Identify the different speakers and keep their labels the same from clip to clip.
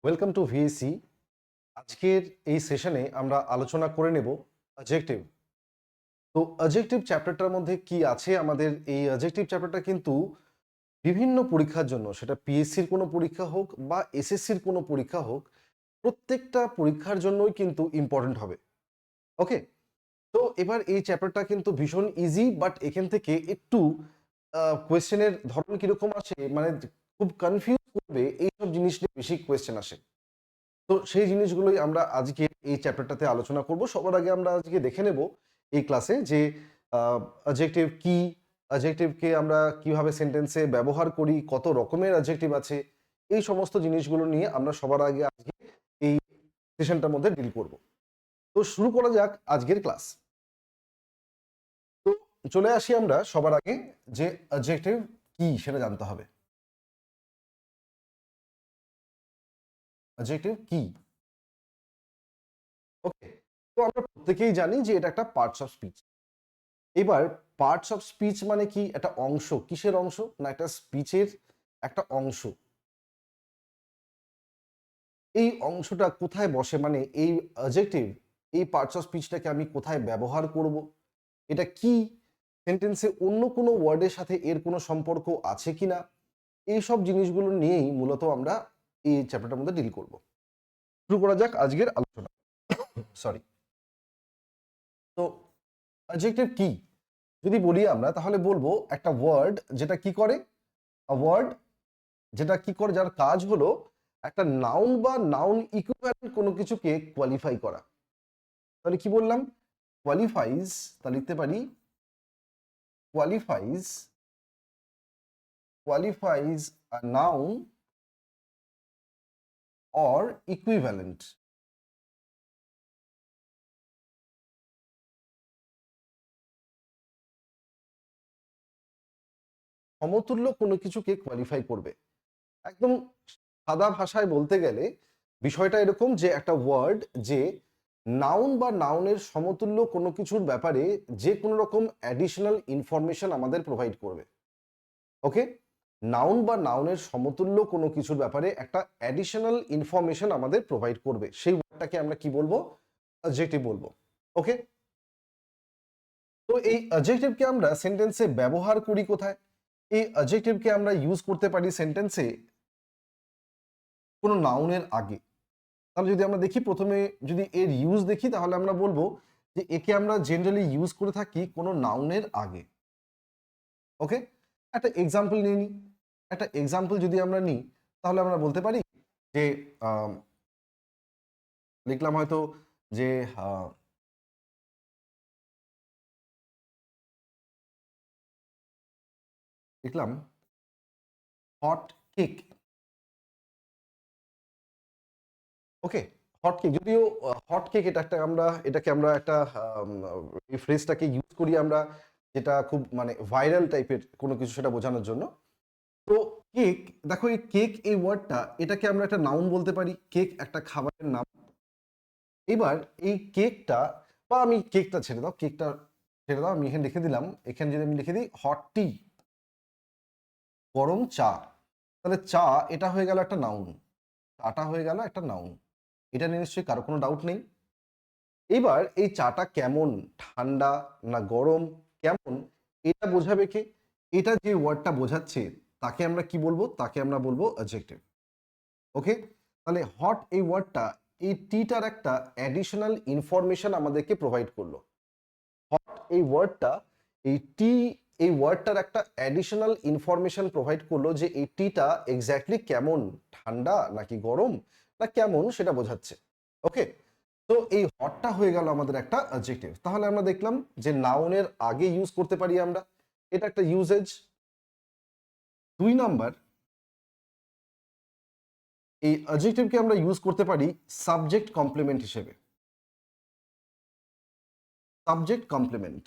Speaker 1: Welcome to ভিএসি। আজকের এই সেশনে আমরা আলোচনা করে নেব অবজেক্টিভ। তো অবজেক্টিভ চ্যাপ্টারটার মধ্যে কি আছে, আমাদের এই অবজেক্টিভ চ্যাপ্টারটা কিন্তু বিভিন্ন পরীক্ষার জন্য, সেটা পিএসসির কোনো পরীক্ষা হোক বা এসএসসির কোনো পরীক্ষা হোক, প্রত্যেকটা পরীক্ষার জন্যই কিন্তু ইম্পর্টেন্ট হবে। ওকে, তো এবার এই চ্যাপ্টারটা কিন্তু ভীষণ ইজি, বাট এখান থেকে একটু কোয়েশ্চেনের ধরন কিরকম আসে, মানে খুব কনফিউজ করবে, এইসব জিনিস নিয়ে বেশি কোয়েশ্চেন আসে। তো সেই জিনিসগুলোই আমরা আজকে এই চ্যাপ্টারটাতে আলোচনা করব। সবার আগে আমরা আজকে দেখে নেব এই ক্লাসে যে অ্যাডজেক্টিভ কি, অ্যাডজেক্টিভকে আমরা কিভাবে সেন্টেন্সে ব্যবহার করি, কত রকমের অ্যাডজেক্টিভ আছে, এই সমস্ত জিনিসগুলো নিয়ে আমরা সবার আগে আজকে এই সেশনটার মধ্যে ডিল করব। তো শুরু করা যাক আজকের ক্লাস। তো চলে আসি আমরা সবার আগে যে অ্যাডজেক্টিভ কি সেটা জানতে হবে। অ্যাডজেক্টিভ কি? ওকে, তো আমরা প্রত্যেকেই জানি যে এটা একটা পার্টস অফ স্পিচ। এবার পার্টস অফ স্পিচ মানে কি? একটা অংশ। কিসের অংশ? না, একটা স্পিচের একটা অংশ। এই অংশটা কোথায় বসে, মানে এই অ্যাডজেক্টিভ, এই পার্টস অফ স্পিচটাকে আমি কোথায় ব্যবহার করব? এটা কি সেন্টেন্সে অন্য কোনো ওয়ার্ডের সাথে এর কোনো সম্পর্ক আছে কিনা? এইসব জিনিসগুলো নিয়েই মূলত আমরা এই চ্যাপ্টারটার মধ্যে ডিল করব। শুরু করা যাক আজকের আলোচনা। সরি। তো অ্যাডজেক্টিভ কি যদি বলি আমরা, তাহলে বলবো একটা ওয়ার্ড যেটা কি করে, ওয়ার্ড যেটা কি করে, যার কাজ হলো একটা নাউন বা নাউন ইকুইভ্যালেন্ট কোনো কিছুকে কোয়ালিফাই করা। তাহলে কি বললাম? কোয়ালিফাইজ। তা লিখতে পারি qualifies, qualifies a noun or equivalent. সমতুল্য কোনো কিছুকে কোয়ালিফাই করবে। একদম সাদা ভাষায় বলতে গেলে বিষয়টা এরকম যে একটা ওয়ার্ড যে নাউন বা নাউনের সমতুল্য কোনো কিছুর ব্যাপারে যে কোনো রকম অ্যাডিশনাল ইনফরমেশন আমাদের প্রোভাইড করবে। ওকে, নাউন বা নাউনের সমতুল্য কোনো কিছুর ব্যাপারে একটা অ্যাডিশনাল ইনফরমেশন আমাদের প্রোভাইড করবে, সেই ওয়ার্ডটাকে আমরা কি বলবো? অ্যাডজেক্টিভ বলবো। ওকে, তো এই অ্যাডজেক্টিভকে আমরা সেন্টেন্সে ব্যবহার করি কোথায়? এই অ্যাডজেক্টিভকে আমরা ইউজ করতে পারি সেন্টেন্সে কোনো নাউনের আগে। তাহলে যদি আমরা দেখি, প্রথমে যদি এর ইউজ দেখি, তাহলে আমরা বলবো যে একে আমরা জেনারেলি ইউজ করে থাকি কোনো নাউনের আগে। ওকে, একটা এক্সাম্পল নিয়ে নিই। একটা এক্সাম্পল যদি আমরা নিই, তাহলে আমরা বলতে পারি যে আম, লিখলাম হয়তো যে আহ, লিখলাম হট কেক। ওকে, হট কেক, যদিও হট কেক এটা একটা আমরা এটাকে আমরা একটা এই ফ্রেজটাকে ইউজ করি আমরা, যেটা খুব মানে ভাইরাল টাইপের কোনো কিছু সেটা বোঝানোর জন্য। তো কেক, দেখো এই কেক এই ওয়ার্ডটা, এটাকে আমরা একটা নাউন বলতে পারি। কেক একটা খাবারের নাম। এবার এই কেকটা, বা আমি কেকটা ছেড়ে দাও, কেকটা ছেড়ে দাও, আমি এখানে লিখে দিলাম, এখানে যদি আমি লিখে দিই হট টি, গরম চা, তাহলে চা এটা হয়ে গেল একটা নাউন, চাটা হয়ে গেল একটা নাউন। এটা নিয়ে নিশ্চয়ই কারো কোনো ডাউট নেই। এবার এই চাটা কেমন, ঠান্ডা না গরম, কেমন, এটা বোঝাবে কে? এটা যে ওয়ার্ডটা বোঝাচ্ছে তাকে আমরা কি বলবো? তাকে আমরা বলবো অ্যাডজেক্টিভ। ওকে, তাহলে হট এই ওয়ার্ডটা, এই টিটার একটা অ্যাডিশনাল ইনফরমেশন আমাদেরকে প্রোভাইড করলো। হট এই ওয়ার্ডটা, এই টি এই ওয়ার্ডটার একটা অ্যাডিশনাল ইনফরমেশন প্রোভাইড করলো যে এই টিটা এক্স্যাক্টলি কেমন, ঠান্ডা নাকি গরম না কেমন, সেটা বোঝাচ্ছে। ওকে, তো এই হটটা হয়ে গেল আমাদের একটা অ্যাডজেক্টিভ। তাহলে আমরা দেখলাম যে নাউনের আগে ইউজ করতে পারি আমরা, এটা একটা ইউজেজ। 2 নাম্বার, এই অ্যাডজেক্টিভকে আমরা ইউজ করতে পারি সাবজেক্ট কমপ্লিমেন্ট হিসেবে। সাবজেক্ট কমপ্লিমেন্ট,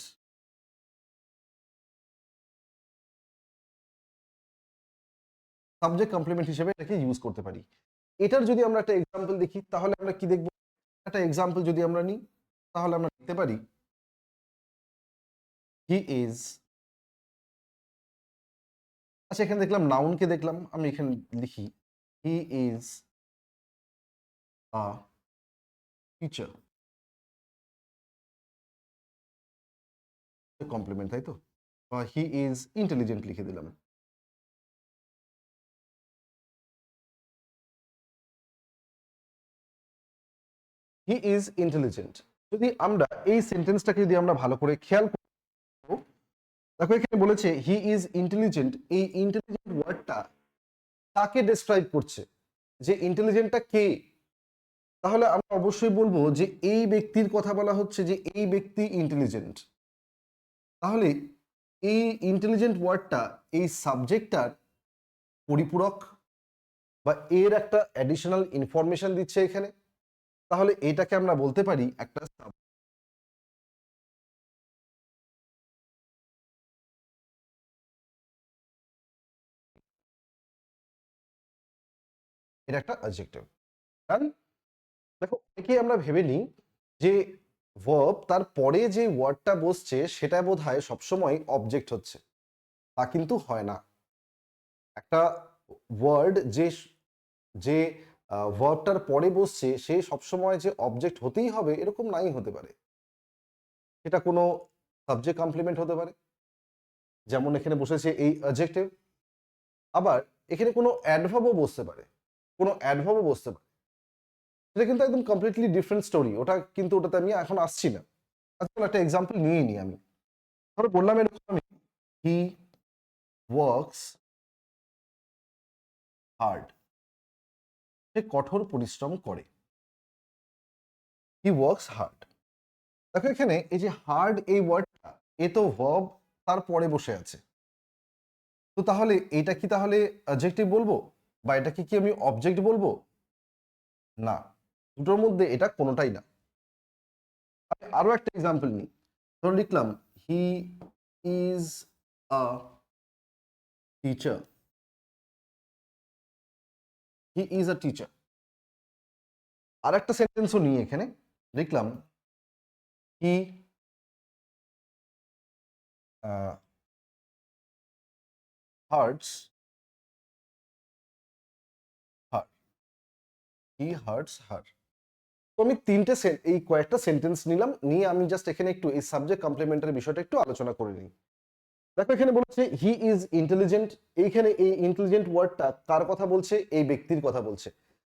Speaker 1: সাবজেক্ট কমপ্লিমেন্ট হিসেবে এটাকে ইউজ করতে পারি। এটার যদি আমরা একটা এক্সাম্পল দেখি, তাহলে আমরা কি দেখব? একটা এক্সাম্পল যদি আমরা নিই, তাহলে আমরা দেখতে পারি হি ইজ। আচ্ছা, এখানে দেখলাম নাউনকে দেখলাম, আমি এখানে লিখি he is a teacher compliment, তাই তো? হি ইজ ইন্টেলিজেন্ট লিখে দিলাম। He is intelligent. যদি আমরা এই সেন্টেন্সটাকে যদি আমরা ভালো করে খেয়াল করব, দেখো এখানে বলেছে হি ইজ ইন্টেলিজেন্ট। এই ইন্টেলিজেন্ট ওয়ার্ডটা কাকে ডেসক্রাইব করছে? যে ইন্টেলিজেন্টটা কে? তাহলে আমরা অবশ্যই বলবো যে এই ব্যক্তির কথা বলা হচ্ছে, যে এই ব্যক্তি ইন্টেলিজেন্ট। তাহলে এই ইন্টেলিজেন্ট ওয়ার্ডটা এই সাবজেক্টটার পরিপূরক বা এর একটা অ্যাডিশনাল ইনফরমেশন দিচ্ছে এখানে। তাহলে এটাকে আমরা বলতে পারি একটা এটা একটা অ্যাডজেক্টিভ। কারণ দেখো অনেকেই আমরা ভেবে নিই যে ভার্ব তার পরে যে ওয়ার্ডটা বসছে সেটা বোধহয় সবসময় অবজেক্ট হচ্ছে। তা কিন্তু হয় না। একটা ওয়ার্ড যে যে ভার্বটার পরে বসছে সে সবসময় যে অবজেক্ট হতেই হবে এরকম নাই হতে পারে। সেটা কোনো সাবজেক্ট কমপ্লিমেন্ট হতে পারে, যেমন এখানে বসেছে এই অ্যাডজেক্টিভ। আবার এখানে কোনো অ্যাডভার্বও বসতে পারে, কোনো অ্যাডভার্বও বসতে পারে। সেটা কিন্তু একদম কমপ্লিটলি ডিফারেন্ট স্টোরি। ওটা কিন্তু ওটাতে আমি এখন আসছি না। আজকাল একটা এক্সাম্পল নিয়ে নিই আমি। ধরো বললাম এরকম আমি, হি ওয়ার্কস হার্ড। সে কঠোর পরিশ্রম করে। He works hard. দেখো এখানে এই যে হার্ড এই ওয়ার্ডটা, এ তো ভার্ব তার পরে বসে আছে। তো তাহলে এটা কি তাহলে অ্যাডজেক্টিভ বলবো, বা এটা কি আমি অবজেক্ট বলবো? না, দুটোর মধ্যে এটা কোনোটাই না। আমি আরো একটা এক্সাম্পল নিই। ধরো লিখলাম he is a teacher. He is a teacher. আর একটা সেন্টেন্সও নিই এখানে, লিখলাম হি হার্টস হার। হি হার্টস হার। তো আমি তিনটে এই কয়েকটা সেন্টেন্স নিলাম, নিয়ে আমি জাস্ট এখানে একটু এই সাবজেক্ট কমপ্লিমেন্টারি বিষয়টা একটু আলোচনা করে নিই। দেখো এখানে বলেছে হি ইজ ইন্টেলিজেন্ট। এইখানে এই ইন্টেলিজেন্ট ওয়ার্ডটা কার কথা বলছে? এই ব্যক্তির কথা বলছে।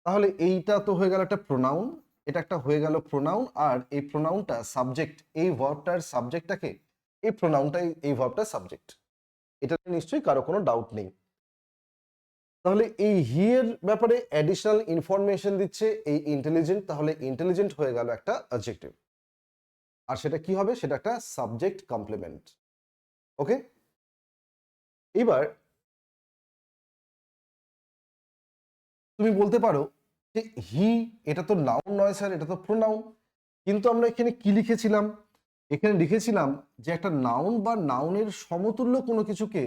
Speaker 1: তাহলে এইটা তো হয়ে গেল একটা প্রোনাউন, এটা একটা হয়ে গেল প্রোনাউন। আর এই প্রোনাউনটা সাবজেক্ট, এই ভার্বটার সাবজেক্টটাকে, এই প্রোনাউনটাই এই ভার্বটার সাবজেক্ট। এটা নিশ্চয়ই কারো কোনো ডাউট নেই। তাহলে এই হি এর ব্যাপারে অ্যাডিশনাল ইনফরমেশন দিচ্ছে এই ইন্টেলিজেন্ট। তাহলে ইন্টেলিজেন্ট হয়ে গেল একটা অ্যাডজেক্টিভ। আর সেটা কি হবে? সেটা একটা সাবজেক্ট কমপ্লিমেন্ট। ওকে, এবার তুমি বলতে পারো যে হি এটা তো নাউন নয় স্যার, এটা তো প্রোনাউন। কিন্তু আমরা এখানে কি লিখেছিলাম? এখানে লিখেছিলাম যে একটা নাউন বা নাউনের সমতুল্য কোনো কিছুকে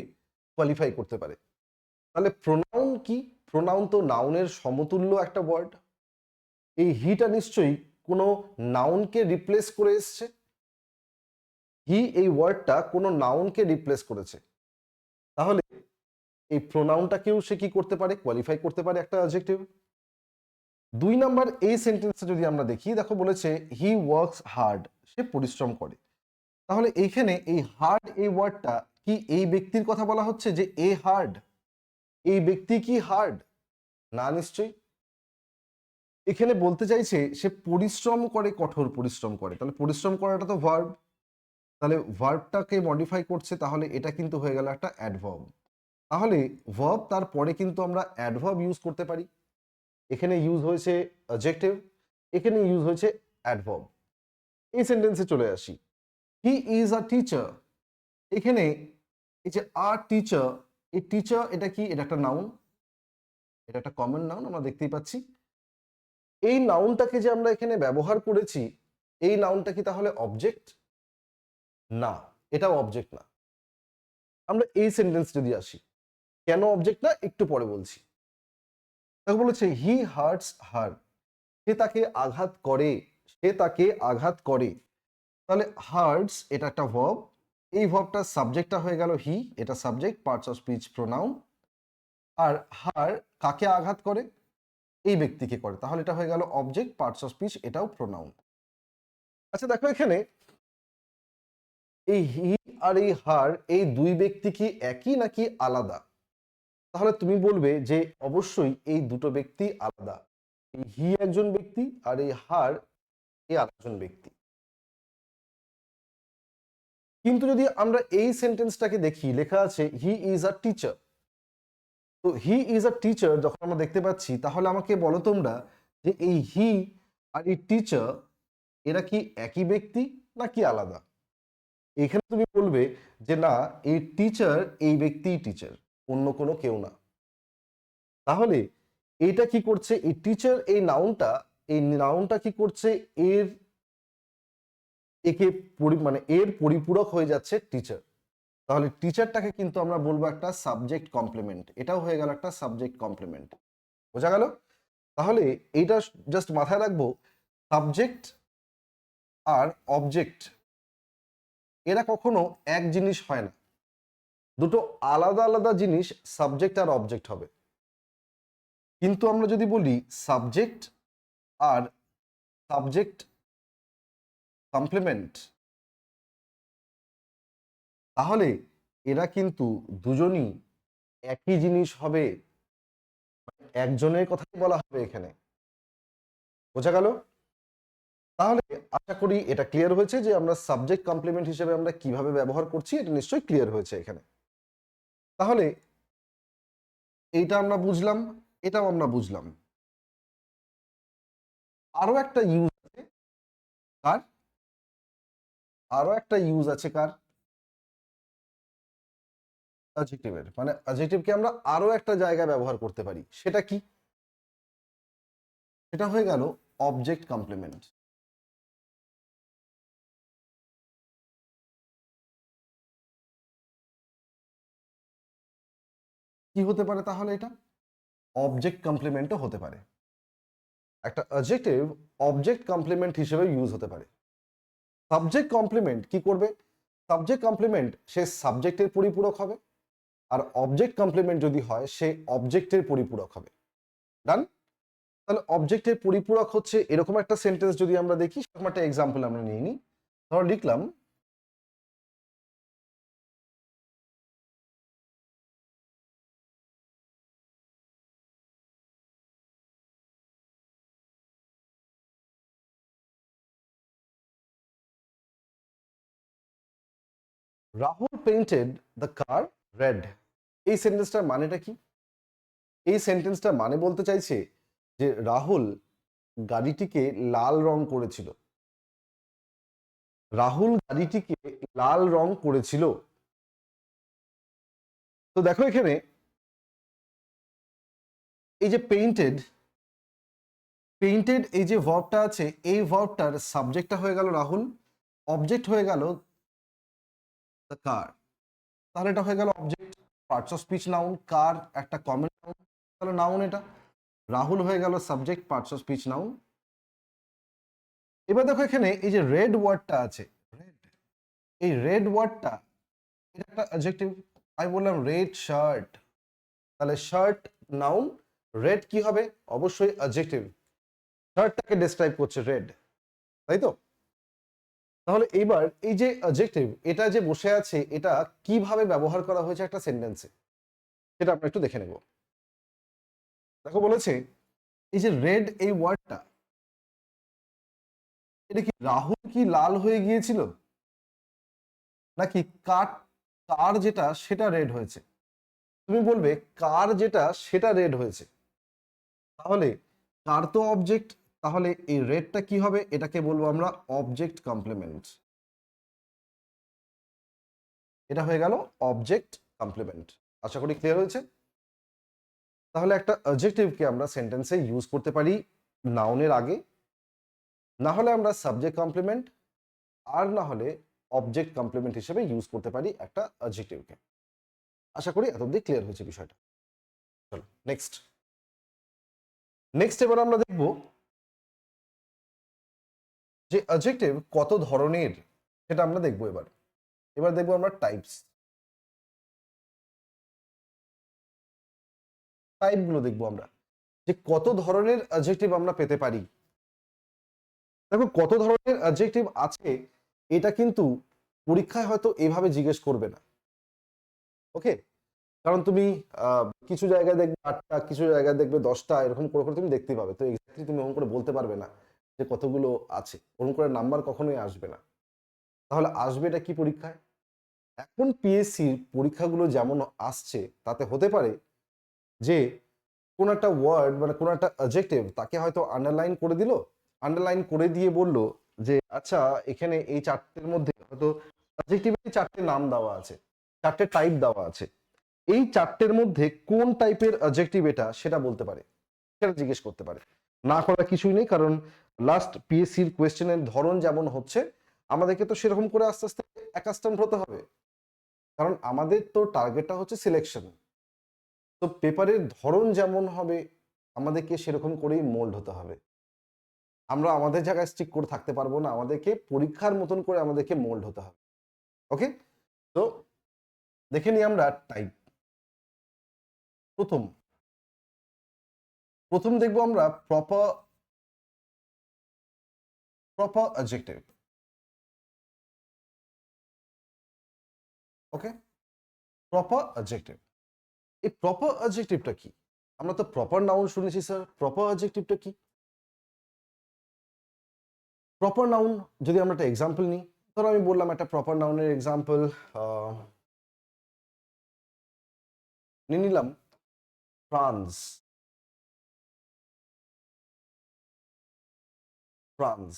Speaker 1: কোয়ালিফাই করতে পারে। তাহলে প্রোনাউন কি? প্রোনাউন তো নাউনের সমতুল্য একটা ওয়ার্ড। এই হিটা নিশ্চয়ই কোনো নাউনকে রিপ্লেস করে এসছে। হি এই ওয়ার্ডটা কোনো নাউনকে রিপ্লেস করেছে। তাহলে এই প্রোনাউনটাকেও সে কি করতে পারে? কোয়ালিফাই করতে পারে একটা অ্যাডজেক্টিভ। ২ নাম্বার এই সেন্টেন্সটা যদি আমরা দেখি, দেখো বলেছে হি ওয়ার্কস হার্ড। সে পরিশ্রম করে। তাহলে এইখানে এই হার্ড এই ওয়ার্ডটা কি এই ব্যক্তির কথা বলা হচ্ছে যে এ হার্ড? এই ব্যক্তি কি হার্ড? না, নিশ্চয়ই। এখানে বলতে চাইছে সে পরিশ্রম করে, কঠোর পরিশ্রম করে। তাহলে পরিশ্রম করাটা তো ভার্ব। তাহলে ভার্বটাকে মডিফাই করছে, তাহলে এটা কিন্তু হয়ে গেল একটা অ্যাডভার্ব। তাহলে ভার্ব তারপরে কিন্তু আমরা অ্যাডভার্ব ইউজ করতে পারি। এখানে ইউজ হয়েছে অ্যাডজেক্টিভ, এখানে ইউজ হয়েছে অ্যাডভার্ব। এই সেন্টেন্সে চলে আসি। হি ইজ আ টিচার। এখানে এই যে আ টিচার, এই টিচার এটা কি? এটা একটা নাউন, এটা একটা কমন নাউন, আমরা দেখতেই পাচ্ছি। এই নাউনটাকে যে আমরা এখানে ব্যবহার করেছি, এই নাউনটা কি তাহলে অবজেক্ট? না, এটাও অবজেক্ট না। আমরা এই সেন্টেন্স যদি আসি, কেন অবজেক্ট না একটু পরে বলছি। তাকে বলেছে হি হার্টস হার। সে তাকে আঘাত করে। সে তাকে আঘাত করে। তাহলে হার্টস এটা একটা ভার্ব। এই ভার্বটার সাবজেক্টটা হয়ে গেল হি, এটা subject, parts of speech pronoun. আর হার কাকে আঘাত করে? এই ব্যক্তিকে করে, তাহলে এটা হয়ে গেল অবজেক্ট, পার্টস অফ স্পিচ এটাও প্রোনাউন। আচ্ছা দেখো এখানে এই হি আর এই হার এই দুই ব্যক্তি কি একই নাকি আলাদা? তাহলে তুমি বলবে যে অবশ্যই এই দুটো ব্যক্তি আলাদা, এই হি একজন ব্যক্তি আর এই হার এই আরেকজন ব্যক্তি। কিন্তু যদি আমরা এই সেন্টেন্সটাকে দেখি, লেখা আছে হি ইজ আ টিচার। তো হি ইজ আ টিচার যখন আমরা দেখতে পাচ্ছি, তাহলে আমাকে বলো তোমরা যে এই হি আর এই টিচার এরা কি একই ব্যক্তি নাকি আলাদা? এখানে তুমি বলবে যে না, এই টিচার এই ব্যক্তিই টিচার, অন্য কোনো কেউ না। তাহলে এটা কি করছে, এই টিচার এই নাউনটা কি করছে, এর একে মানে এর পরিপূরক হয়ে যাচ্ছে টিচার। তাহলে টিচারটাকে কিন্তু আমরা বলবো একটা সাবজেক্ট কমপ্লিমেন্ট, এটাও হয়ে গেল একটা সাবজেক্ট কমপ্লিমেন্ট। বোঝা গেল? তাহলে এইটা জাস্ট মাথায় রাখবো, সাবজেক্ট আর অবজেক্ট এরা কখনো এক জিনিস হয় না, দুটো আলাদা আলাদা জিনিস সাবজেক্ট আর অবজেক্ট হবে। কিন্তু আমরা যদি বলি সাবজেক্ট আর সাবজেক্ট কমপ্লিমেন্ট, তাহলে এরা কিন্তু দুজনই একই জিনিস হবে, একজনের কথাই বলা হবে এখানে। বোঝা গেল? তাহলে আশা করি এটা ক্লিয়ার হয়েছে যে আমরা সাবজেক্ট কমপ্লিমেন্ট হিসেবে আমরা কিভাবে ব্যবহার করছি, এটা নিশ্চয়ই ক্লিয়ার হয়েছে এখানে। তাহলে এইটা আমরা বুঝলাম, এটাও আমরা বুঝলাম। আরো একটা ইউজ আছে কার, আরো একটা ইউজ আছে কার, অ্যাডজেক্টিভের। মানে অ্যাডজেক্টিভকে আমরা আরো একটা জায়গায় ব্যবহার করতে পারি, সেটা কি? সেটা হয়ে গেল অবজেক্ট কমপ্লিমেন্ট। কি হতে পারে তাহলে এটা? অবজেক্ট কমপ্লিমেন্টও হতে পারে। একটা অ্যাডজেক্টিভ অবজেক্ট কমপ্লিমেন্ট হিসেবে ইউজ হতে পারে। সাবজেক্ট কমপ্লিমেন্ট কি করবে? সাবজেক্ট কমপ্লিমেন্ট সে সাবজেক্টের পরিপূরক হবে, আর অবজেক্ট কমপ্লিমেন্ট যদি হয় সে অবজেক্টের পরিপূরক হবে। ডান? তাহলে অবজেক্টের পরিপূরক হচ্ছে এরকম একটা সেন্টেন্স যদি আমরা দেখি, সেরকম একটা এক্সাম্পল আমরা নিয়ে নিই। ধরো লিখলাম Rahul painted the car red. এই সেন্টেন্সটার মানেটা কি? এই সেন্টেন্সটার মানে বলতে চাইছে যে রাহুল গাড়িটিকে লাল রং করেছিল। রাহুল গাড়িটিকে লাল রং করেছিল। তো দেখো এখানে এই যে পেইন্টেড, পেইন্টেড এই যে ভার্বটা আছে, এই ভার্বটার সাবজেক্টটা হয়ে গেল রাহুল, অবজেক্ট হয়ে গেল দ্য কার। তাহলে এটা হয়ে গেল object, parts of speech noun, car একটা কমন নাউন, তাহলে নাউন এটা। রাহুল হয়ে গেল subject, parts of speech noun. এবার দেখো এখানে এই যে রেড ওয়ার্ডটা আছে, রেড, এই রেড ওয়ার্ডটা এটা একটা অ্যাডজেক্টিভ। আমি বললাম রেড শার্ট, তাহলে শার্ট নাউন, রেড কি হবে? অবশ্যই অ্যাডজেক্টিভ, শার্টটাকে ডেসক্রাইব করছে রেড, তাই তো? তাহলে এইবার এই যে অ্যাডজেক্টিভ এটা যে বসে আছে, এটা কিভাবে ব্যবহার করা হয়েছে একটা সেন্টেন্সে, সেটা আমরা একটু দেখে নেব। দেখো বলেছে এই যে রেড এই ওয়ার্ডটা, এটা কি রাহুল কি লাল হয়ে গিয়েছিল, নাকি কার, কার যেটা সেটা রেড হয়েছে? তুমি বলবে কার যেটা সেটা রেড হয়েছে। তাহলে কার তো অবজেক্ট, তাহলে এই রেডটা কি হবে? এটাকে বলবো আমরা অবজেক্ট কমপ্লিমেন্ট। এটা হয়ে গেল অবজেক্ট কমপ্লিমেন্ট। আশা করি ক্লিয়ার হয়েছে। তাহলে একটা অ্যাডজেক্টিভকে আমরা সেন্টেন্সে ইউজ করতে পারি নাউনের আগে, না হলে আমরা সাবজেক্ট কমপ্লিমেন্ট, আর না হলে অবজেক্ট কমপ্লিমেন্ট হিসেবে ইউজ করতে পারি একটা অ্যাডজেক্টিভকে। আশা করি এতদিন ক্লিয়ার হয়েছে বিষয়টা। চলো নেক্সট। নেক্সট এবার আমরা দেখব যে অ্যাডজেক্টিভ কত ধরনের, সেটা আমরা দেখবো এবার। এবার দেখবো আমরা টাইপস, টাইপগুলো দেখবো আমরা। যে কত ধরনের অ্যাডজেক্টিভ আমরা পেতে পারি। দেখো কত ধরনের অ্যাডজেক্টিভ আছে এটা কিন্তু পরীক্ষায় হয়তো এভাবে জিজ্ঞেস করবে না। ওকে, কারণ তুমি কিছু জায়গায় দেখবে 8টা, কিছু জায়গায় দেখবে 10টা, এরকম করে করে তুমি দেখতে পাবে। তো এক্স্যাক্টলি তুমি ওরকম করে বলতে পারবে না যে কতগুলো আছে, ওরকম করে নাম্বার কখনোই আসবে না। তাহলে আসবে এটা কি পরীক্ষায়? এখন পিএসসির পরীক্ষাগুলো যেমন আসছে তাতে হতে পারে যে কোন একটা ওয়ার্ড মানে কোন একটা অ্যাডজেক্টিভ তাকে হয়তো আন্ডারলাইন করে দিল, আন্ডারলাইন করে দিয়ে বলল যে আচ্ছা এখানে এই চারটের মধ্যে হয়তো অ্যাডজেক্টিভের 4টে নাম দেওয়া আছে, 4টে টাইপ দেওয়া আছে, এই 4টের মধ্যে কোন টাইপের অ্যাডজেক্টিভ এটা সেটা বলতে পারে, সেটা জিজ্ঞেস করতে পারে। না করার কিছুই নেই, কারণ লাস্ট পিএসসির কোয়েশ্চেনের ধরন যেমন হচ্ছে আমাদেরকে তো সেরকম করে আস্তে আস্তে অ্যাকাস্টমড হতে হবে, কারণ আমাদের তো টার্গেটটা হচ্ছে সিলেকশন। তো পেপারের ধরন যেমন হবে আমাদেরকে সেরকম করেই মোল্ড হতে হবে। আমরা আমাদের জায়গায় স্টিক করে থাকতে পারবো না, আমাদেরকে পরীক্ষার মতন করে আমাদেরকে মোল্ড হতে হবে। ওকে, তো দেখে নিই আমরা টাইপ। প্রথম প্রথম দেখবো আমরা প্রপার অ্যাডজেক্টিভ। ওকে, প্রপার অ্যাডজেক্টিভ। এই প্রপার অ্যাডজেক্টিভটা কি? আমরা তো প্রপার নাউন শুনেছি স্যার, প্রপার অ্যাডজেক্টিভটা কি? প্রপার নাউন যদি আমরা একটা এক্সাম্পল নিই, ধরো আমি বললাম একটা প্রপার নাউনের এক্সাম্পল নিয়ে নিলাম ফ্রান্স। ফ্রান্স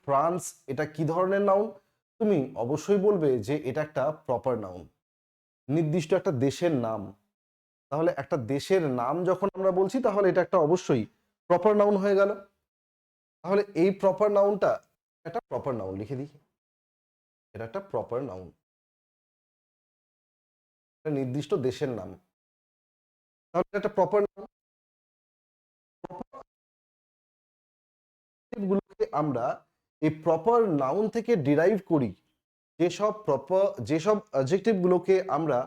Speaker 1: ফ্রান্স এটা কি ধরনের নাউন? তুমি অবশ্যই বলবে যে এটা একটা প্রপার নাউন, নির্দিষ্ট একটা দেশের নাম। তাহলে একটা দেশের নাম যখন আমরা বলছি তাহলে এটা একটা অবশ্যই প্রপার নাউন হয়ে গেল। তাহলে এই প্রপার নাউনটা একটা প্রপার নাউন, লিখে দিই এটা একটা প্রপার নাউন, একটা নির্দিষ্ট দেশের নাম। তাহলে এটা একটা প্রপার নাউন। গুলোকে আমরা এই প্রপার নাউন থেকে ডিরাইভ করি। যেসব অ্যাডজেক্টিভ গুলোকে আমরা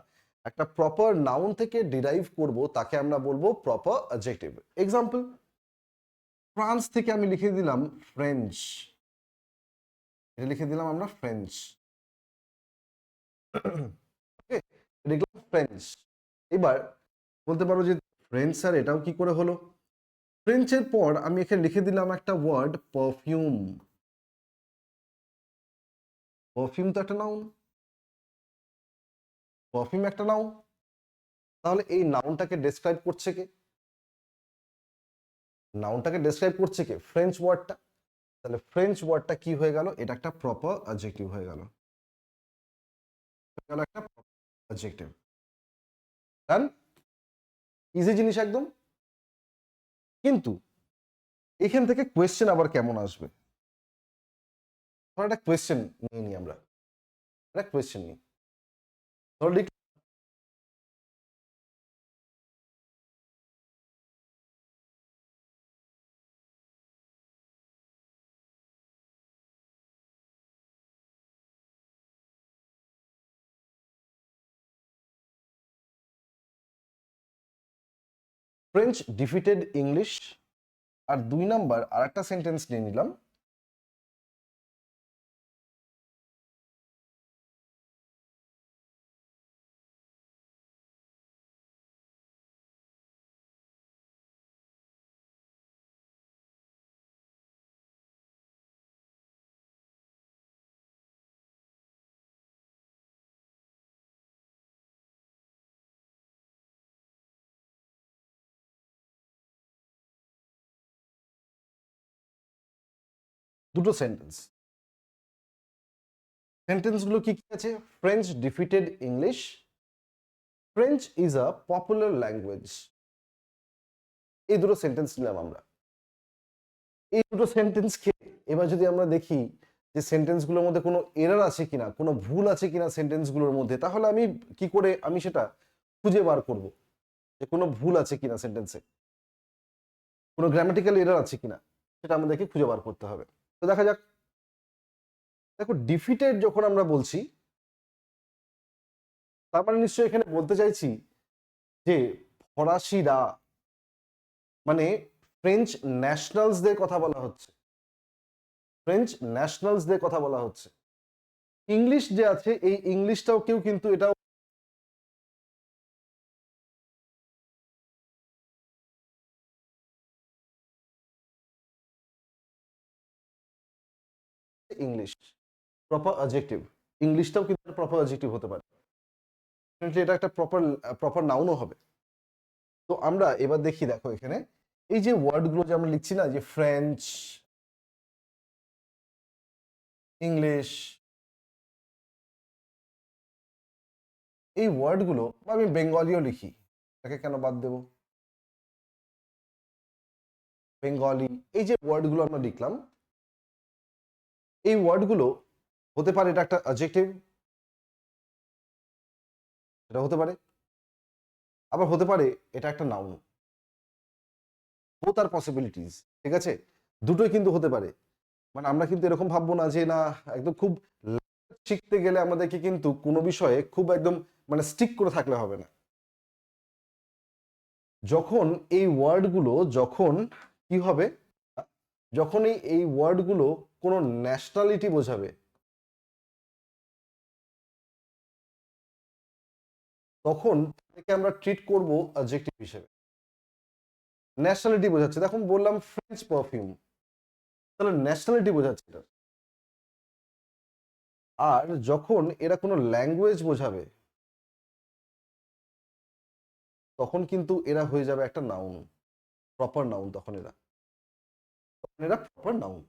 Speaker 1: একটা প্রপার নাউন থেকে ডিরাইভ করব তাকে আমরা বলবো প্রপার অ্যাডজেক্টিভ। এক্সাম্পল, ফ্রান্স থেকে আমি লিখে দিলাম ফ্রেঞ্চ, এটা লিখে দিলাম আমরা ফ্রেঞ্চ। ওকে, লিখলাম ফ্রেঞ্চ। এবার বলতে পারো যে ফ্রেঞ্চ স্যার এটাও কি করে হলো? ফ্রেঞ্চের পর আমি এখানে লিখে দিলাম একটা ওয়ার্ড পারফিউম। পারফিউম তো একটা নাউন, পারফিউম একটা নাউন। তাহলে এই নাউনটাকে ডেসক্রাইব করছে কে? নাউনটাকে ডেসক্রাইব করছে কে? ফ্রেঞ্চ ওয়ার্ডটা। তাহলে ফ্রেঞ্চ ওয়ার্ডটা কি হয়ে গেল? এটা একটা প্রপার অ্যাডজেক্টিভ হয়ে গেল, একটা অ্যাডজেক্টিভ। ডান, ইজি জিনিস একদম। কিন্তু এখান থেকে কোয়েশ্চেন আবার কেমন আসবে? ধরো একটা কোয়েশ্চেন নিয়ে নিই আমরা, একটা কোয়েশ্চেন নিই। ধরো ফ্রেঞ্চ ডিফিটেড ইংলিশ, আর 2 নাম্বার আর একটা সেন্টেন্স নিয়ে নিলাম। দুটো সেন্টেন্স, সেন্টেন্সগুলো কি কি আছে? French defeated English, French is a popular language. এই দুটো সেন্টেন্স নিলাম আমরা। এই দুটো সেন্টেন্সকে এবার যদি আমরা দেখি যে সেন্টেন্সগুলোর মধ্যে কোনো এরর আছে কিনা, কোনো ভুল আছে কিনা সেন্টেন্সগুলোর মধ্যে, তাহলে আমি কি করে আমি সেটা খুঁজে বার করব যে কোনো ভুল আছে কিনা সেন্টেন্সে, কোনো গ্রামাটিক্যাল এরর আছে কিনা, সেটা আমাদেরকে খুঁজে বার করতে হবে। তো দেখা যাক। দেখো ডিফিটেড যখন আমরা বলছি তার মানে নিশ্চয়ই এখানে বলতে চাইছি যে ফরাসিরা মানে ফ্রেঞ্চ ন্যাশনালসদের কথা বলা হচ্ছে, ফ্রেঞ্চ ন্যাশনালসদের কথা বলা হচ্ছে। ইংলিশ যে আছে এই ইংলিশটাও কেউ কিন্তু এটাও ইংলিশ প্রপার অ্যাডজেক্টিভ, ইংলিশটাও কিন্তু প্রপার অ্যাডজেক্টিভ হতে পারে, এটা একটা প্রপার প্রপার নাউনও হবে। তো আমরা এবার দেখি, দেখো এখানে এই যে ওয়ার্ডগুলো যে আমরা লিখছি না, যে ফ্রেঞ্চ, ইংলিশ, এই ওয়ার্ডগুলো, বা আমি বেঙ্গলিও লিখি, তাকে কেন বাদ দেব, বেঙ্গলি, এই যে ওয়ার্ডগুলো আমরা লিখলাম, এই ওয়ার্ডগুলো হতে পারে এটা একটা অ্যাডজেক্টিভ, এটা হতে পারে, আবার হতে পারে এটা একটা নাউন, বোথ আর পসিবিলিটিস, ঠিক আছে, দুটোই কিন্তু হতে পারে। মানে আমরা কিন্তু এরকম ভাববো না যে না একদম খুব শিখতে গেলে আমাদেরকে কিন্তু কোনো বিষয়ে খুব একদম মানে স্টিক করে থাকলে হবে না। যখন এই ওয়ার্ডগুলো যখন কি হবে, যখন এই ওয়ার্ডগুলো কোনো ন্যাশনালিটি বোঝাবে, তখন তাকে আমরা ট্রিট করব অ্যাডজেক্টিভ হিসেবে। ন্যাশনালিটি বোঝাচ্ছে, দেখুন বললাম ফ্রেঞ্চ পারফিউম, তাহলে ন্যাশনালিটি বোঝাচ্ছে এটা। আর যখন এরা কোনো ল্যাঙ্গুয়েজ বোঝাবে, তখন কিন্তু এরা হয়ে যাবে একটা নাউন, প্রপার নাউন, তখন এরা প্রপার নাউন,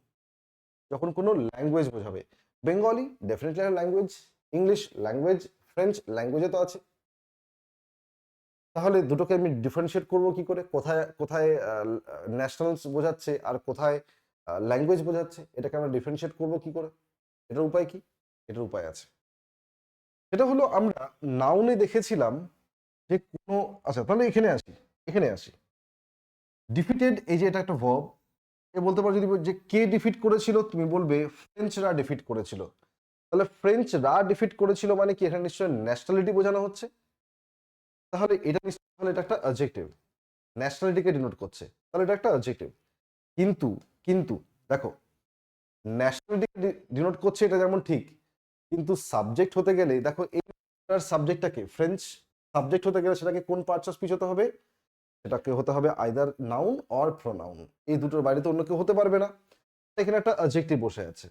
Speaker 1: যখন কোনো ল্যাঙ্গুয়েজ বোঝাবে। বেঙ্গলি ডেফিনেটলি একটা ল্যাঙ্গুয়েজ, ইংলিশ ল্যাঙ্গুয়েজ, ফ্রেঞ্চ ল্যাঙ্গুয়েজে তো আছে। তাহলে দুটোকে আমি ডিফারেন্সিয়েট করব কি করে, কোথায় কোথায় ন্যাশনালস বোঝাচ্ছে আর কোথায় ল্যাঙ্গুয়েজ বোঝাচ্ছে, এটাকে আমরা ডিফারেন্সিয়েট করব কি করে, এটার উপায় কি, এটার উপায় আছে। সেটা হলো আমরা নাউনে দেখেছিলাম যে কোনো, আচ্ছা তাহলে এখানে আসি, এখানে আসি ডিফিটেড, এই যে এটা একটা ভার্ব, এ বলতে পারো যদি যে কে ডিফিট করেছিল, তুমি বলবে ফ্রেঞ্চরা ডিফিট করেছিল। তাহলে ফ্রেঞ্চরা ডিফিট করেছিল মানে কি, এখানে নিশ্চয়ই ন্যাশনালিটি বোঝানো হচ্ছে, তাহলে এটা নিশ্চয়ই, তাহলে এটা একটা অ্যাডজেক্টিভ, ন্যাশনালিটিকে ডিনোট করছে, তাহলে এটা একটা অ্যাডজেক্টিভ। কিন্তু কিন্তু দেখো, ন্যাশনালিটিকে ডিনোট করছে এটা যেমন ঠিক, কিন্তু সাবজেক্ট হতে গেলে দেখো এই সাবজেক্টটাকে, ফ্রেঞ্চ সাবজেক্ট হতে গেলে সেটাকে কোন পার্টস অফ স্পিচ হতে হবে, সেটাকে হতে হবে আইদার নাউন অর প্রোনাউন, এই দুটোর বাইরে তো অন্য কেউ হতে পারবে না। এখানে একটা অ্যাডজেক্টিভ বসে আছে,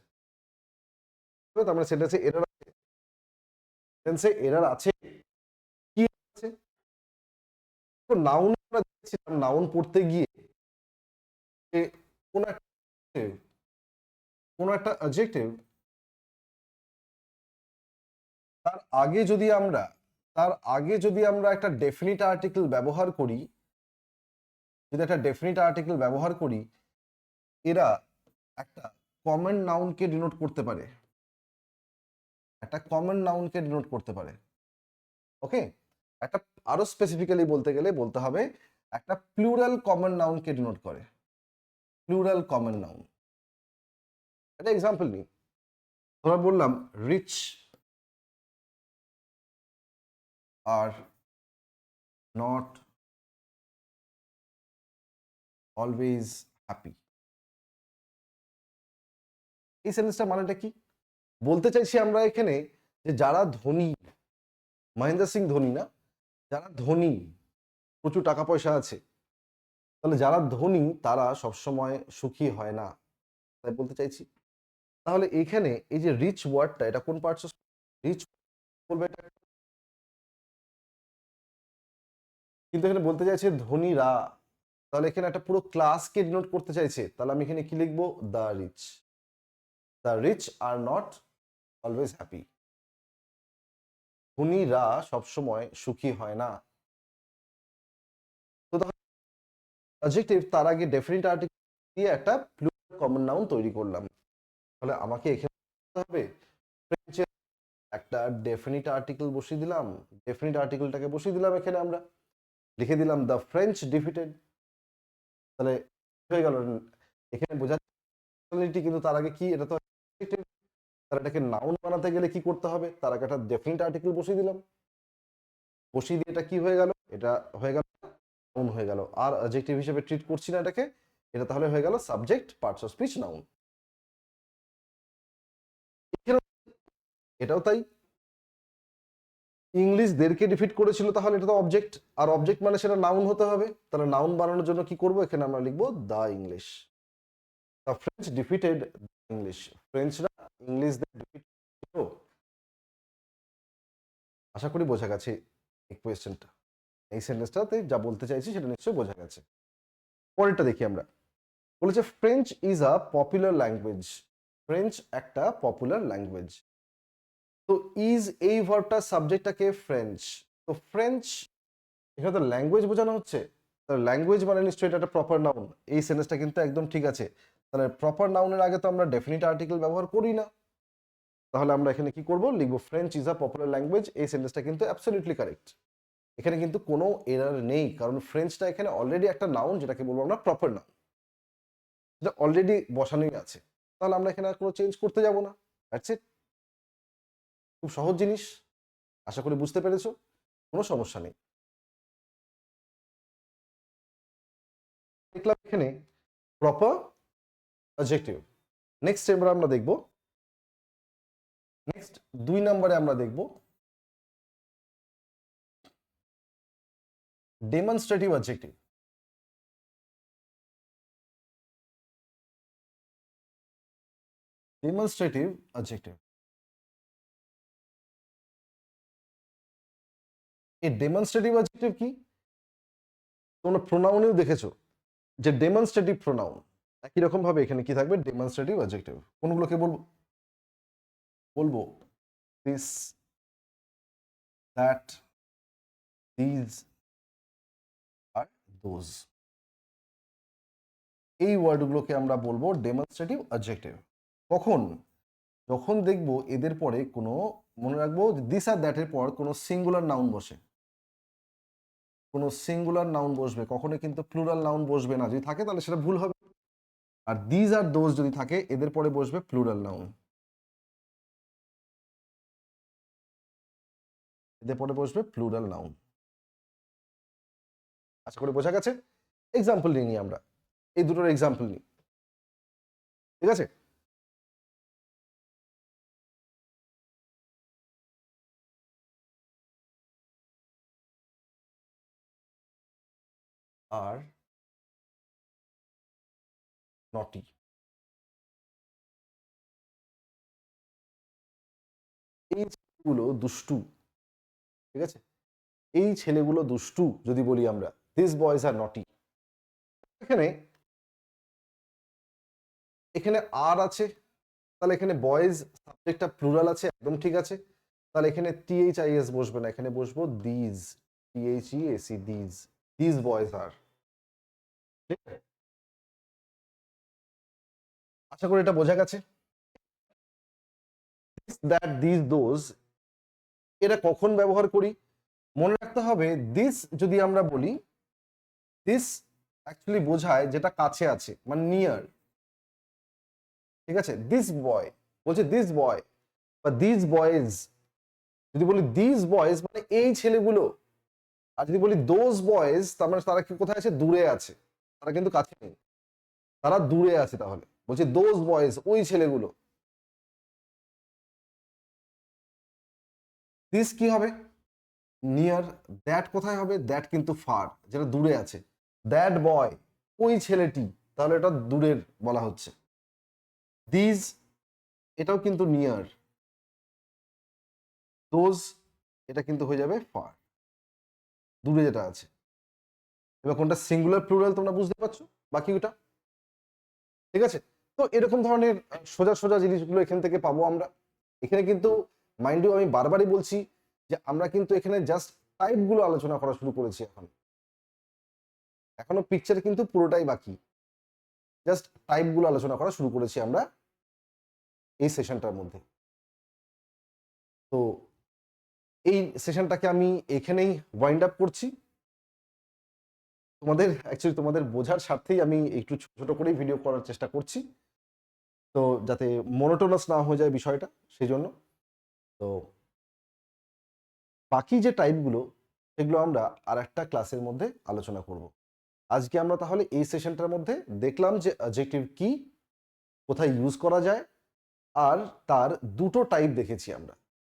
Speaker 1: তার মানে সেন্টেন্সে এরর আছে, সেন্টেন্সে এরর আছে, কি আছে, নাউন আমরা দেখছিলাম, নাউন পড়তে গিয়ে কোন একটা কোন একটা অ্যাডজেক্টিভ, তার আগে যদি আমরা তার আগে যদি আমরা একটা ডেফিনিট আর্টিকেল ব্যবহার করি, যদি একটা ডেফিনিট আর্টিকেল ব্যবহার করি, এরা একটা কমন নাউনকে ডিনোট করতে পারে, একটা কমন নাউনকে ডিনোট করতে পারে, ওকে। একটা আরো স্পেসিফিক্যালি বলতে গেলে বলতে হবে একটা প্লুরাল কমন নাউনকে ডিনোট করে, প্লুরাল কমন নাউন। একটা এক্সাম্পল নিই, ধরা বললাম rich are not always happy, এই সেন্টেন্সটা মানেটা কি, বলতে চাইছি আমরা এখানে যে যারা ধনী, মহেন্দ্র সিং ধনী না, যারা ধনী, প্রচুর টাকা পয়সা আছে, তাহলে যারা ধনী তারা সবসময় সুখী হয় না, তাই বলতে চাইছি। তাহলে এখানে এই যে রিচ ওয়ার্ডটা, এটা কোন পার্টস অফ রিচ বলবে এটা, কিন্তু এখানে বলতে চাইছে ধনীরা, তাহলে এখানে একটা পুরো ক্লাসকে ডিনোট করতে চাইছে, তাহলে আমি এখানে কি লিখবো, the rich, the rich are not always happy, ধনীরা সবসময় সুখী হয় না। তো অ্যাডজেক্টিভ, তার আগে ডেফিনিট আর্টিকেল দিয়ে একটা প্লুরাল কমন নাউন তৈরি করলাম, তাহলে আমাকে এখানে করতে হবে ফ্রেঞ্চের একটা ডেফিনিট আর্টিকেল বসিয়ে দিলাম, ডেফিনিট আর্টিকেলটাকে বসিয়ে দিলাম এখানে, আমরা লিখে দিলাম দ্য ফ্রেঞ্চ ডিফিটেড, তাহলে হয়ে গেল, এখানে বোঝাচ্ছি কিন্তু তার আগে কি, এটা তো adjective, তার এটাকে নাউন বানাতে গেলে কি করতে হবে, তার আগে একটা ডেফিনিট আর্টিকেল বসিয়ে দিলাম, বসিয়ে দিয়ে এটা কি হয়ে গেল, এটা হয়ে গেল নাউন হয়ে গেল, আর অ্যাডজেক্টিভ হিসেবে ট্রিট করছি না এটাকে, এটা তাহলে হয়ে গেল subject parts of speech noun. এটাও তাই, ইংলিশ দেরকে ডিফিট করেছিল, তাহলে এটা তো অবজেক্ট, আর অবজেক্ট মানে সেটা নাউন হতে হবে, তাহলে নাউন বানানোর জন্য কি করব, এখানে আমরা লিখবো the English. The French defeated English, ফ্রেঞ্চরা ইংলিশদের ডিফিট করলো। আশা করি বোঝা গেছে এই কোয়েশ্চেনটা, এই সেন্টেন্সটাতে যা বলতে চাইছি সেটা নিশ্চয়ই বোঝা গেছে। পরেরটা দেখি আমরা, বলেছে French is a popular language, French একটা পপুলার ল্যাঙ্গুয়েজ। তো ইজ এই ভার্বটার সাবজেক্টটাকে ফ্রেঞ্চ, তো ফ্রেঞ্চ এখানে তো ল্যাঙ্গুয়েজ বোঝানো হচ্ছে, তাহলে ল্যাঙ্গুয়েজ মানে নিশ্চয়ই এটা একটা প্রপার নাউন, এই সেন্টেন্সটা কিন্তু একদম ঠিক আছে। তাহলে প্রপার নাউনের আগে তো আমরা ডেফিনিট আর্টিকেল ব্যবহার করি না, তাহলে আমরা এখানে কি করব, লিখবো French is a popular language, এই সেন্টেন্সটা কিন্তু অ্যাবসলিউটলি কারেক্ট, এখানে কিন্তু কোনো এরার নেই, কারণ ফ্রেঞ্চটা এখানে অলরেডি একটা নাউন, যেটাকে বলবো আমরা প্রপার নাউন, যেটা অলরেডি বসানোই আছে, তাহলে আমরা এখানে আর কোনো চেঞ্জ করতে যাব না, দ্যাটস ইট। খুব সহজ জিনিস, আশা করি বুঝতে পেরেছো, কোনো সমস্যা নেই। দেখলাম এখানে প্রপার অ্যাডজেক্টিভ। নেক্সট এবার আমরা দেখব, নেক্সট 2 নম্বরে আমরা দেখব ডেমনস্ট্রেটিভ অ্যাডজেক্টিভ। ডেমনস্ট্রেটিভ অ্যাডজেক্টিভ, এই ডেমনস্ট্রেটিভ অ্যাডজেক্টিভ কি, তোমরা প্রোনাউনেও দেখেছো যে ডেমনস্ট্রেটিভ প্রোনাউন, একই রকম ভাবে এখানে কি থাকবে, ডেমনস্ট্রেটিভ অ্যাডজেক্টিভ। কোনগুলোকে বলবো, বলবো this, that, these are those, এই ওয়ার্ডগুলোকে আমরা বলবো ডেমনস্ট্রেটিভ অ্যাডজেক্টিভ। কখন, যখন দেখবো এদের পরে কোনো, মনে রাখবো দিস আর দ্যাটের পর কোনো সিঙ্গুলার নাউন বসে, কোনো সিঙ্গুলার নাউন বসবে, কখনো কিন্তু প্লুরাল নাউন বসবে না, যদি থাকে তাহলে সেটা ভুল হবে। আর দিজ আর দোজ যদি থাকে, এদের পরে বসবে প্লুরাল নাউন, এদের পরে বসবে প্লুরাল নাউন। আশা করি বোঝা গেছে। এক্সাম্পল নিই আমরা, এই দুটোর এক্সাম্পল নিই, ঠিক আছে। আর নটি, এই ছেলেগুলো দুষ্টু, ঠিক আছে, এই ছেলেগুলো দুষ্টু যদি বলি আমরা, দিস বয়েজ আর নটি, এখানে এখানে আর আছে, তাহলে এখানে বয়েজ সাবজেক্টটা প্লুরাল আছে, একদম ঠিক আছে, তাহলে এখানে THIS বসবে না, এখানে বসবো these, THEAC, these, these boys আর। আশা করি এটা বোঝা গেছে। দ্যাট, দিস, দোজ, এটা কখন ব্যবহার করি, মনে রাখতে হবে দিস যদি আমরা বলি, দিস অ্যাকচুয়ালি বোঝায় যেটা কাছে আছে, মানে নিয়ার, ঠিক আছে। দিস বয় বলছে দিস বয় বা দিস বয়েজ, যদি বলি দিস বয়েজ মানে এই ছেলেগুলো, আর যদি বলি দোজ বয়েজ তার মানে তারা কি কোথায় আছে, দূরে আছে, তারা কিন্তু কাছে নেই, তারা দূরে আছে, তাহলে বলছে দোজ বয়েজ ওই ছেলেগুলো। দিস কি হবে, নিয়ার, দ্যাট কোথায় হবে, দ্যাট কিন্তু ফার, যেটা দূরে আছে, দ্যাট বয় ওই ছেলেটি, তাহলে এটা দূরের বলা হচ্ছে। দিজ এটাও কিন্তু নিয়ার, দোজ এটা কিন্তু হয়ে যাবে ফার, দূরে যেটা আছে। এবার কোনটা সিঙ্গুলার প্লুরাল তোমরা বুঝতে পারছো, বাকি ওটা ঠিক আছে। তো এরকম ধরনের সোজা সোজা জিনিসগুলো এখান থেকে পাবো আমরা। এখানে কিন্তু মাইন্ড ইউ আমি বারবারই বলছি যে আমরা কিন্তু এখানে জাস্ট টাইপগুলো আলোচনা করা শুরু করেছি, এখনো পিকচার কিন্তু পুরোটাই বাকি, জাস্ট টাইপগুলো আলোচনা করা শুরু করেছি আমরা এই সেশনটার মধ্যে। তো এই সেশনটাকে আমি এখানেই ওয়াইন্ড আপ করছি। তোমাদের অ্যাকচুয়ালি তোমাদের বোঝার স্বার্থেই আমি একটু ছোট ছোট করেই ভিডিও করার চেষ্টা করছি, তো যাতে মনোটোনাস না হয়ে যায় বিষয়টা, সেই জন্য। তো বাকি যে টাইপগুলো সেগুলো আমরা আর একটা ক্লাসের মধ্যে আলোচনা করব। আজকে আমরা তাহলে এই সেশনটার মধ্যে দেখলাম যে অ্যাডজেক্টিভ কি, কোথায় ইউজ করা যায়, আর তার দুটো টাইপ দেখেছি আমরা।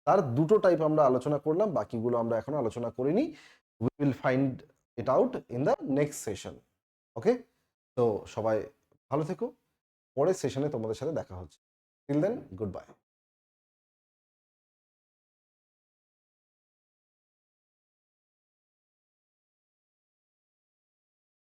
Speaker 1: তার দুটো টাইপ আমরা আলোচনা করলাম, বাকিগুলো আমরা এখনো আলোচনা করিনি। We will find it out in the next session. Okay, তো সবাই ভালো থেকো, পরের সেশনে তোমাদের সাথে দেখা হচ্ছে। Till then, good bye.